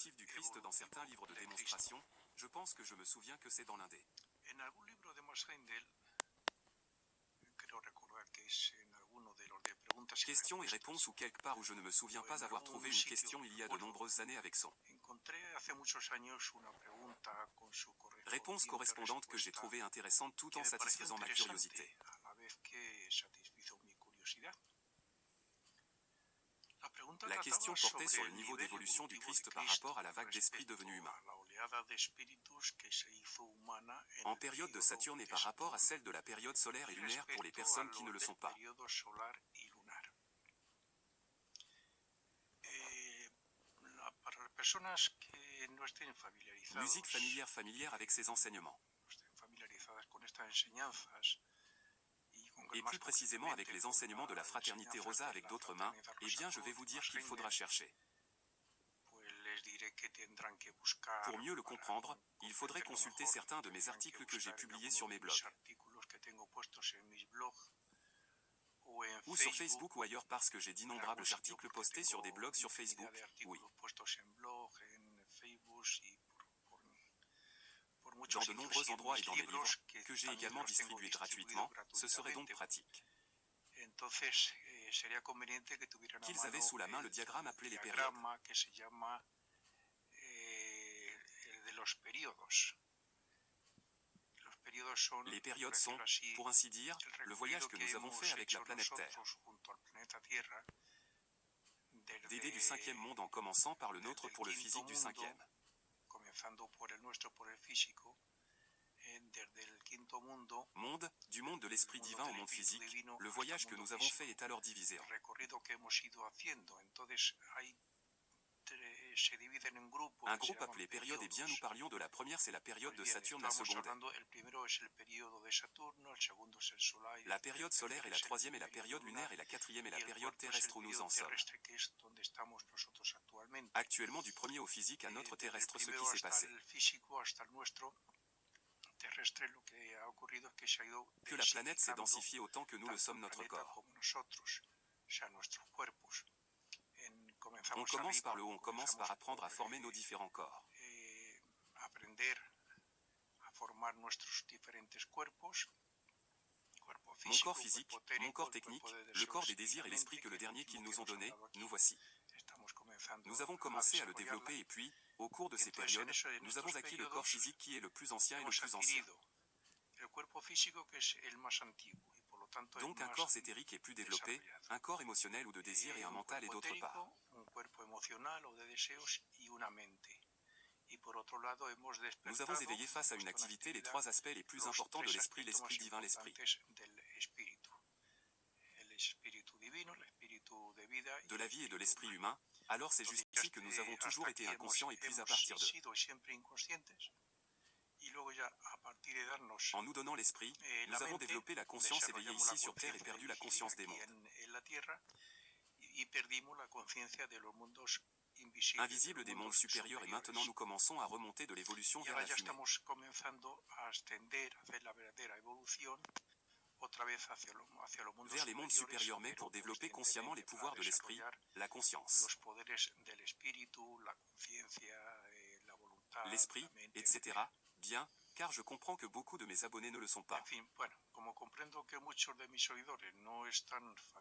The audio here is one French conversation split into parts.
perspective du Christ dans certains livres de démonstration, je pense que je me souviens que c'est dans l'un des. En algún libro de Max Heindel, creo recordar que es en alguno de los de preguntas y Questions et respuestas. réponses ou quelque part où je ne me souviens pas avoir trouvé une question il y a de nombreuses années avec son Encontré hace muchos años una pregunta con su réponse correspondante que j'ai trouvée intéressante tout en satisfaisant ma curiosité. a la vez que satisfizo mi curiosidad. La question portait sur le niveau d'évolution du Christ par rapport à la vague d'esprits devenus humains. En période de Saturne et par rapport à celle de la période solaire et lunaire pour les personnes qui ne le sont pas. Musique familière avec ces enseignements. Et plus précisément avec les enseignements de la fraternité Rosa avec d'autres mains, eh bien je vais vous dire qu'il faudra chercher. Pour mieux le comprendre, il faudrait consulter certains de mes articles que j'ai publiés sur mes blogs. Ou sur Facebook ou ailleurs parce que j'ai d'innombrables articles postés sur des blogs sur Facebook, oui. Dans de nombreux endroits et dans mes livres, que j'ai également distribués gratuitement, ce serait donc pratique qu'ils avaient sous la main le diagramme appelé les périodes. Les périodes sont, pour ainsi dire, le voyage que nous avons fait avec la planète Terre. D'aider du cinquième monde en commençant par le nôtre pour le physique du cinquième. Monde, du monde de l'esprit divin au monde physique, le voyage que nous avons fait est alors divisé en un groupe appelé période, et bien nous parlions de la première, c'est la période de Saturne, la seconde la période solaire et la troisième est la période lunaire et la quatrième est la période terrestre où nous en sommes. Actuellement du premier au physique à notre terrestre ce qui s'est passé. Que la planète s'est densifiée autant que nous le sommes notre corps. On commence par le haut, on commence par apprendre à former nos différents corps. Mon corps physique, mon corps technique, le corps des désirs et l'esprit que le dernier qu'ils nous ont donné, nous voici. Nous avons commencé à le développer et puis, au cours de ces périodes, nous avons acquis le corps physique qui est le plus ancien et le plus ancien. Donc un corps éthérique est plus développé, un corps émotionnel ou de désir et un mental et d'autre part. Nous avons éveillé face à une activité les trois aspects les plus importants de l'esprit, l'esprit divin, l'esprit de la vie et de l'esprit humain, alors c'est juste ici que nous avons toujours été inconscients et puis à partir d'eux. En nous donnant l'esprit, nous avons développé la conscience éveillée ici sur Terre et perdu la conscience des mondes invisibles des mondes supérieurs et maintenant nous commençons à remonter de l'évolution vers la fumée. Vers les mondes supérieurs mais pour développer consciemment les pouvoirs de l'esprit, la conscience, l'esprit, etc. Bien, car je comprends que beaucoup de mes abonnés ne le sont pas.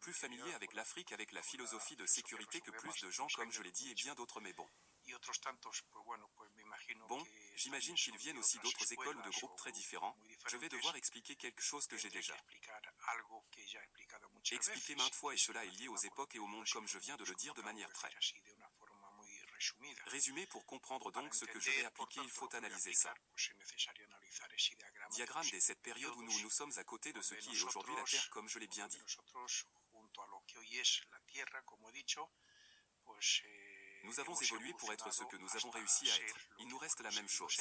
Plus familiers avec l'Afrique, avec la philosophie de sécurité que plus de gens comme je l'ai dit et bien d'autres mais bon. Bon, j'imagine qu'ils viennent aussi d'autres écoles ou de groupes très différents. Je vais devoir expliquer quelque chose que j'ai déjà expliqué maintes fois et cela est lié aux époques et au monde comme je viens de le dire de manière très résumée. Pour comprendre donc ce que je vais appliquer, il faut analyser ça. Diagramme des 7 périodes où nous sommes à côté de ce qui est aujourd'hui la Terre comme je l'ai bien dit. Nous avons évolué pour être ce que nous avons réussi à être. Il nous reste la même chose.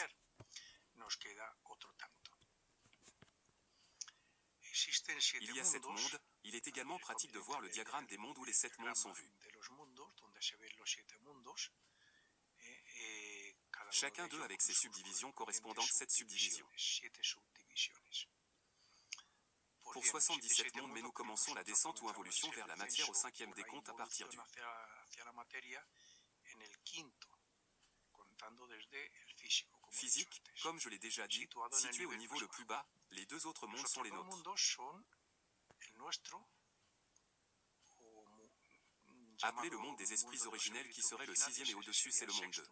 Il y a 7 mondes, il est également pratique de voir le diagramme des mondes où les 7 mondes sont vus. Chacun d'eux avec ses subdivisions correspondantes, 7 subdivisions. Pour 77 mondes, mais nous commençons la descente ou involution vers la matière au 5e décompte à partir du Physique, comme je l'ai déjà dit, situé au niveau le plus bas, les deux autres mondes sont les nôtres. Appelé le monde des esprits originels qui serait le sixième et au-dessus c'est le monde 2.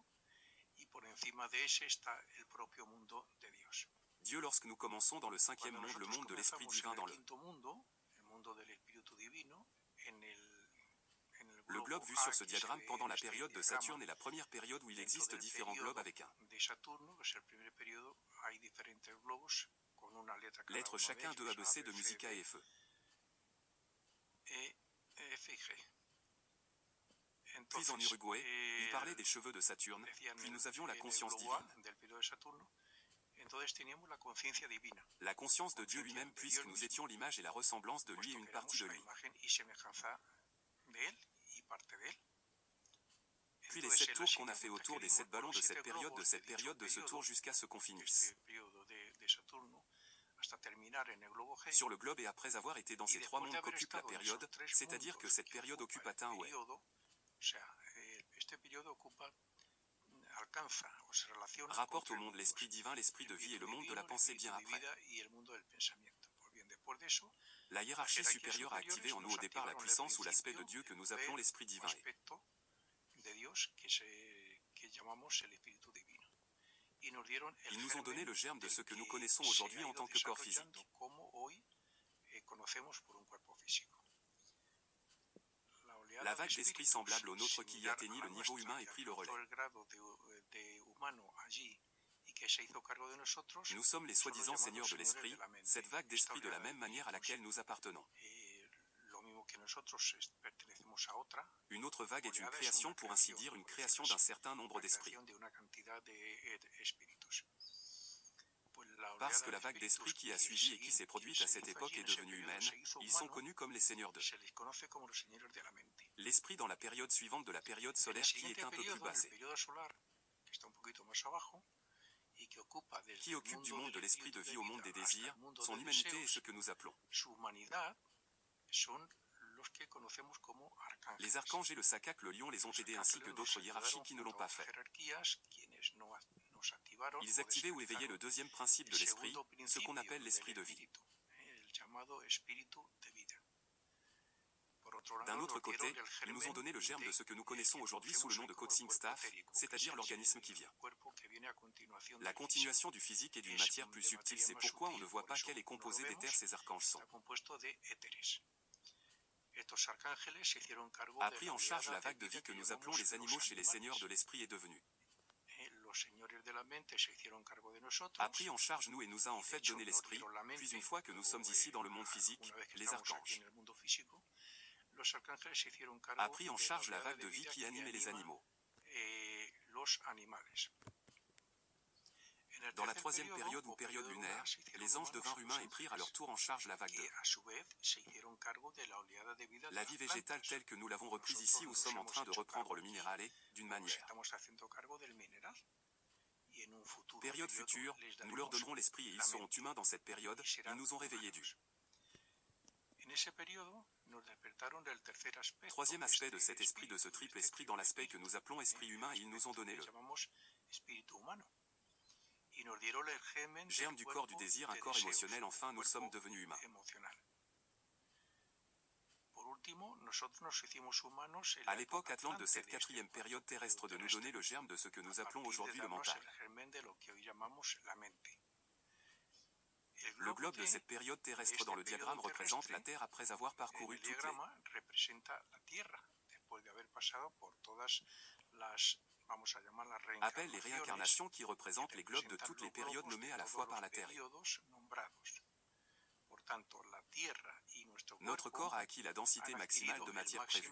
Dieu lorsque nous commençons dans le cinquième monde, le monde de l'esprit divin dans le globe vu sur ce diagramme pendant la période de Saturne est la première période où il existe différents globes avec un lettre chacun de ABC de Musica et Feu. Puis en Uruguay, il parlait des cheveux de Saturne, puis nous avions la conscience divine. La conscience de Dieu lui-même puisque nous étions l'image et la ressemblance de lui et une partie de lui. Puis les 7 tours qu'on a fait autour des 7 ballons de cette période de ce tour jusqu'à ce qu'on finisse sur le globe et après avoir été dans ces 3 mondes qu'occupe la période, c'est-à-dire que cette période occupe atteint ouais. Rapporte au monde l'esprit divin, l'esprit de vie et le monde de la pensée bien après. La hiérarchie supérieure a activé en nous au départ la puissance ou l'aspect de Dieu que nous appelons l'esprit divin. Ils nous ont donné le germe de ce que nous connaissons aujourd'hui en tant que corps physique. La vague d'esprit semblable au nôtre qui y atteignit le niveau humain et prit le relais. Nous sommes les soi-disant seigneurs de l'esprit, cette vague d'esprit de la même manière à laquelle nous appartenons. Une autre vague est une création, pour ainsi dire, une création d'un certain nombre d'esprits. Parce que la vague d'esprit qui a suivi et qui s'est produite à cette époque est devenue humaine, ils sont connus comme les seigneurs de l'esprit dans la période suivante de la période solaire qui est un peu plus basse, qui occupe du monde de l'esprit de vie au monde des désirs, son humanité est ce que nous appelons les archanges et le Sakak, le lion les ont aidés ainsi que d'autres hiérarchies qui ne l'ont pas fait. Ils activaient ou éveillaient le deuxième principe de l'esprit, ce qu'on appelle l'esprit de vie. D'un autre côté, ils nous ont donné le germe de ce que nous connaissons aujourd'hui sous le nom de coaching staff, c'est-à-dire l'organisme qui vient. La continuation du physique et d'une matière plus subtile, c'est pourquoi on ne voit pas qu'elle est composée d'éther, ces archanges sont. A pris en charge la vague de vie que nous appelons les animaux chez les seigneurs de l'esprit est devenu. A pris en charge nous et nous a en fait donné l'esprit, puis une fois que nous sommes ici dans le monde physique, les archanges a pris en charge la vague de vie qui animait les animaux. Dans la troisième période ou période lunaire, les anges devinrent humains et prirent à leur tour en charge la vague de la vie végétale telle que nous l'avons reprise ici où sommes en train de reprendre le minéral et, d'une manière période future, nous leur donnerons l'esprit et ils seront humains dans cette période, ils nous ont réveillés du troisième aspect de cet esprit, de ce triple esprit dans l'aspect que nous appelons esprit humain et ils nous ont donné le germe du corps du désir, un corps émotionnel, enfin nous sommes devenus humains. À l'époque atlante de cette quatrième période terrestre de nous donner le germe de ce que nous appelons aujourd'hui le mental. Le globe de cette période terrestre dans le diagramme représente la Terre après avoir parcouru toutes les appelle les réincarnations qui représentent les globes de toutes les périodes nommées à la fois par la Terre. Notre corps a acquis la densité maximale de matière prévue.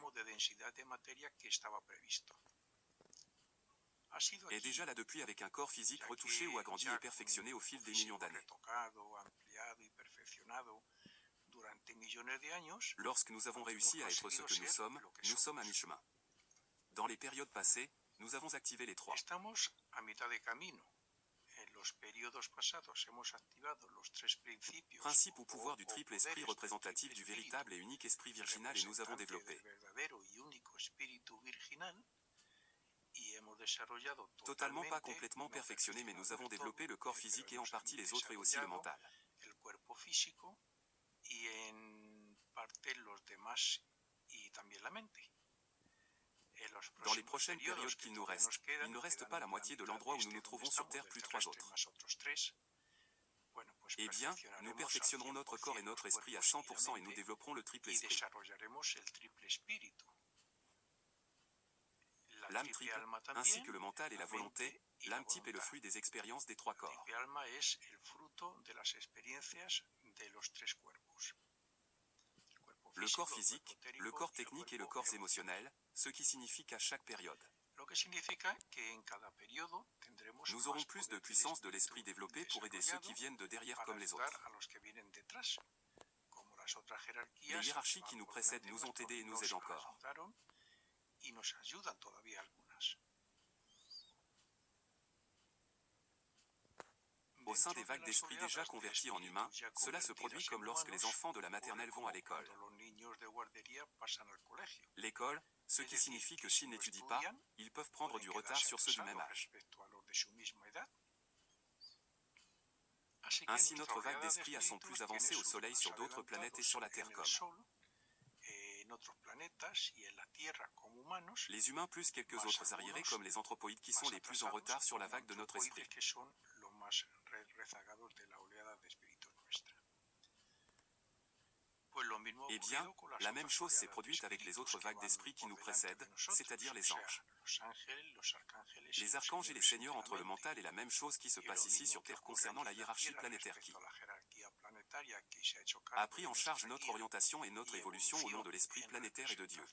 Est déjà là depuis avec un corps physique retouché ou agrandi et perfectionné au fil des millions d'années. Lorsque nous avons réussi à être ce que nous sommes à mi-chemin. Dans les périodes passées, nous avons activé les trois principes ou pouvoirs du triple esprit représentatif du véritable et unique esprit virginal et nous avons développé Totalement pas complètement perfectionné, mais nous avons développé le corps physique et en partie les autres et aussi le mental. Dans les prochaines périodes qu'il nous reste, il ne reste pas la moitié de l'endroit où nous nous trouvons sur Terre, plus 3 autres. Eh bien, nous perfectionnerons notre corps et notre esprit à 100% et nous développerons le triple esprit. L'âme triple, ainsi que le mental et la volonté, l'âme type est le fruit des expériences des 3 corps. Le corps physique, le corps technique et le corps émotionnel, ce qui signifie qu'à chaque période, nous aurons plus de puissance de l'esprit développé pour aider ceux qui viennent de derrière comme les autres. Les hiérarchies qui nous précèdent nous ont aidés et nous aident encore. Au sein des vagues d'esprit déjà convertis en humains, cela se produit comme lorsque les enfants de la maternelle vont à l'école. L'école, ce qui signifie que s'ils n'étudient pas, ils peuvent prendre du retard sur ceux du même âge. Ainsi notre vague d'esprit a son plus avancé au Soleil, sur d'autres planètes et sur la Terre comme les humains plus quelques autres arriérés comme les anthropoïdes qui sont les plus en retard sur la vague de notre esprit. Eh bien, la même chose s'est produite avec les autres vagues d'esprit qui nous précèdent, c'est-à-dire les anges. Les archanges et les seigneurs entre le mental et la même chose qui se passe ici sur Terre concernant la hiérarchie planétaire qui a pris en charge notre orientation et notre évolution au nom de l'esprit planétaire et de Dieu.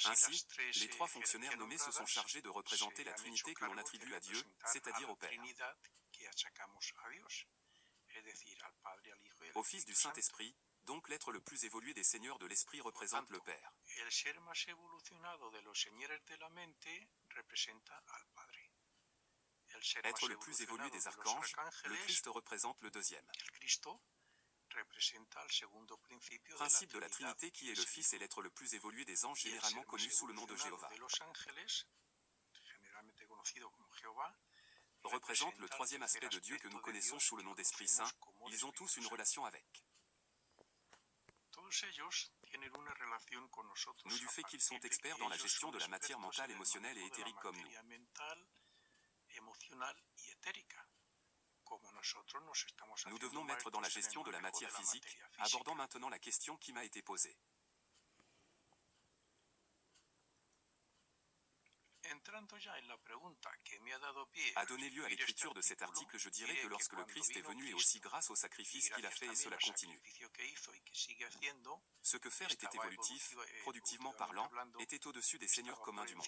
Ainsi, les 3 fonctionnaires nommés se sont chargés de représenter la Trinité que l'on attribue à Dieu, c'est-à-dire au Père, au Fils du Saint-Esprit, donc l'être le plus évolué des seigneurs de l'Esprit représente le Père. Être le plus évolué des archanges, le Christ représente le deuxième principe de la Trinité qui est le Fils et l'être le plus évolué des anges généralement connu sous le nom de Jéhovah représente le troisième aspect de Dieu que nous connaissons sous le nom d'Esprit Saint. Ils ont tous une relation avec nous du fait qu'ils sont experts dans la gestion de la matière mentale, émotionnelle et éthérique comme nous. Nous devenons maîtres dans la gestion de la matière physique, abordant maintenant la question qui m'a été posée. A donné lieu à l'écriture de cet article, je dirais que lorsque le Christ est venu et aussi grâce au sacrifice qu'il a fait et cela continue. Ce que faire était évolutif, productivement parlant, était au-dessus des seigneurs communs du monde.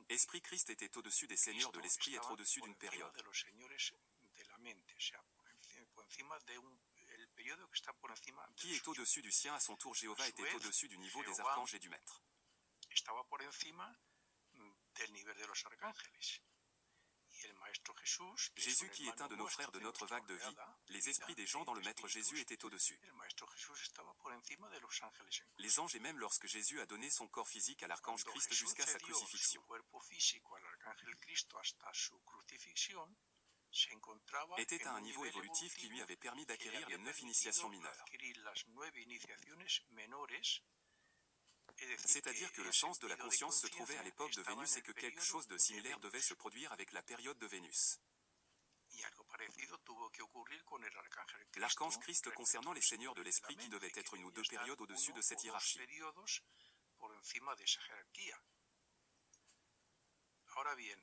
Esprit Christ était au-dessus des seigneurs de l'esprit, être au-dessus d'une période. Qui est au-dessus du sien à son tour, Jéhovah était au-dessus du niveau des archanges et du maître. Jésus qui est un de nos frères de notre vague de vie, les esprits des gens dans le Maître Jésus étaient au-dessus. Les anges et même lorsque Jésus a donné son corps physique à l'archange Christ jusqu'à sa crucifixion, était à un niveau évolutif qui lui avait permis d'acquérir les 9 initiations mineures. C'est-à-dire que le sens de la conscience se trouvait à l'époque de Vénus et que quelque chose de similaire devait se produire avec la période de Vénus. L'archange Christ concernant les seigneurs de l'esprit qui devaient être une ou deux périodes au-dessus de cette hiérarchie.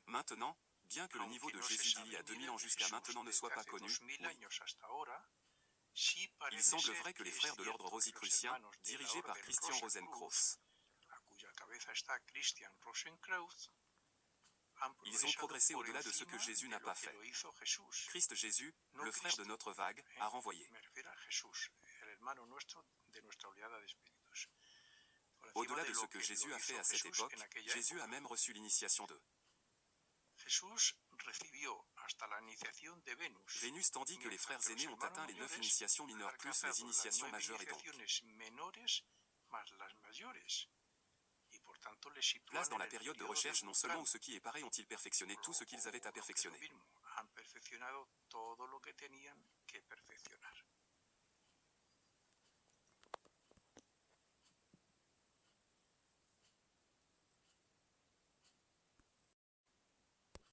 Maintenant, bien que le niveau de Jésus d'il y a 2000 ans jusqu'à maintenant ne soit pas connu, oui, il semble vrai que les frères de l'ordre rosicrucien, dirigés par Christian Rosenkreuz, ils ont progressé au-delà de ce que Jésus n'a pas fait. Christ Jésus, le frère de notre vague, a renvoyé. Au-delà de ce que Jésus a fait à cette époque, Jésus a même reçu l'initiation de Vénus, tandis que les frères aînés ont atteint les 9 initiations mineures plus les initiations majeures et donc Place dans la période de recherche non seulement où ceux qui est paré ont-ils perfectionné tout ce qu'ils avaient à perfectionner.